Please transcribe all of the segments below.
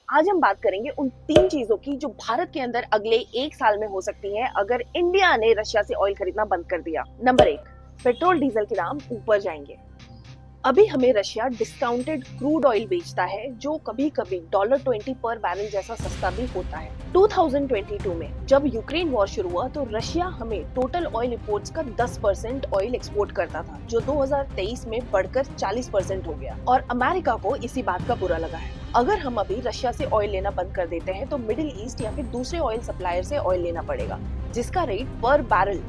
आज हम बात करेंगे उन 3 चीजों की जो भारत के अंदर अगले 1 साल में हो सकती हैं अगर इंडिया ने रशिया से ऑयल खरीदना बंद कर दिया। नंबर 1, पेट्रोल डीजल के दाम ऊपर जाएंगे। अभी हमें रशिया डिस्काउंटेड क्रूड ऑयल बेचता है जो कभी कभी $20 पर बैरल जैसा सस्ता भी होता है। 2022 में जब यूक्रेन वॉर शुरू हुआ तो रशिया हमें टोटल ऑयल इंपोर्ट्स का 10% ऑयल एक्सपोर्ट करता था, जो 2023 में बढ़कर 40% हो गया और अमेरिका को इसी बात का बुरा लगा है। अगर हम अभी रशिया से ऑयल लेना बंद कर देते हैं तो मिडिल ईस्ट या फिर दूसरे ऑयल सप्लायर से ऑयल लेना पड़ेगा, जिसका रेट पर बैरल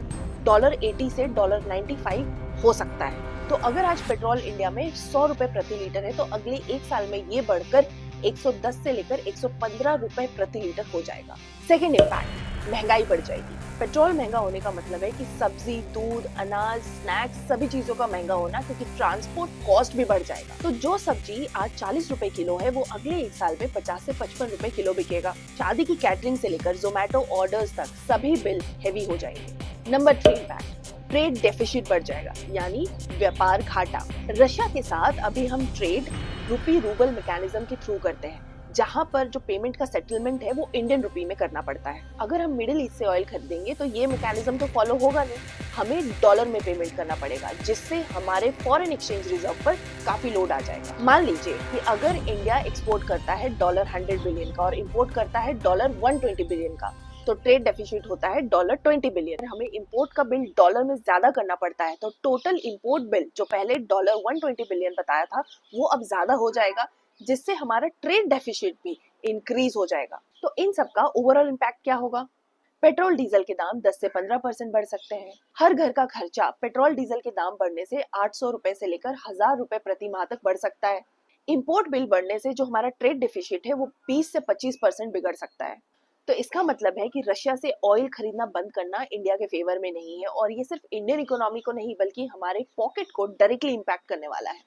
$80 से $95 हो सकता है। तो अगर आज पेट्रोल इंडिया में ₹100 प्रति लीटर है तो अगले 1 साल में ये बढ़कर 110 से लेकर ₹115 प्रति लीटर हो जाएगा। सेकेंड इम्पैक्ट, महंगाई बढ़ जाएगी। पेट्रोल महंगा होने का मतलब है कि सब्जी, दूध, अनाज, स्नैक्स सभी चीजों का महंगा होना, क्योंकि ट्रांसपोर्ट कॉस्ट भी बढ़ जाएगा। तो जो सब्जी आज ₹40 किलो है वो अगले 1 साल में 50 से ₹55 किलो बिकेगा। शादी की कैटरिंग से लेकर जोमेटो ऑर्डर्स तक सभी बिल हेवी हो जाएंगे। नंबर 3 इम्पैक्ट, ट्रेड डेफिसिट बढ़ जाएगा, यानी व्यापार घाटा। रशिया के साथ अभी हम ट्रेड रूपी रूबल मैकेनिज्म के थ्रू करते हैं, जहां पर जो पेमेंट का सेटलमेंट है वो इंडियन रूपी में करना पड़ता है। अगर हम मिडिल ईस्ट से ऑयल खरीदेंगे तो ये मैकेनिज्म तो फॉलो होगा नहीं, हमें डॉलर में पेमेंट करना पड़ेगा, जिससे हमारे फॉरेन एक्सचेंज रिजर्व पर काफी लोड आ जाएगा। मान लीजिए कि अगर इंडिया एक्सपोर्ट करता है $100 बिलियन का और इम्पोर्ट करता है $120 बिलियन का, तो ट्रेड डेफिसिट होता है $20 बिलियन। हमें इंपोर्ट का बिल डॉलर में ज्यादा करना पड़ता है, तो टोटल इंपोर्ट बिल जो पहले $120 बिलियन बताया था वो अब ज्यादा हो जाएगा, जिससे हमारा ट्रेड डेफिसिट भी इंक्रीज हो जाएगा। तो इन सब का ओवरऑल इम्पैक्ट क्या होगा? पेट्रोल डीजल के दाम 10 से 15% बढ़ सकते हैं। हर घर का खर्चा पेट्रोल डीजल के दाम बढ़ने से ₹800 से लेकर ₹1000 प्रति माह तक बढ़ सकता है। इंपोर्ट बिल बढ़ने से जो हमारा ट्रेड डेफिसिट है वो 20 से 25% बिगड़ सकता है। तो इसका मतलब है कि रशिया से ऑयल खरीदना बंद करना इंडिया के फेवर में नहीं है, और ये सिर्फ इंडियन इकोनॉमी को नहीं बल्कि हमारे पॉकेट को डायरेक्टली इम्पैक्ट करने वाला है।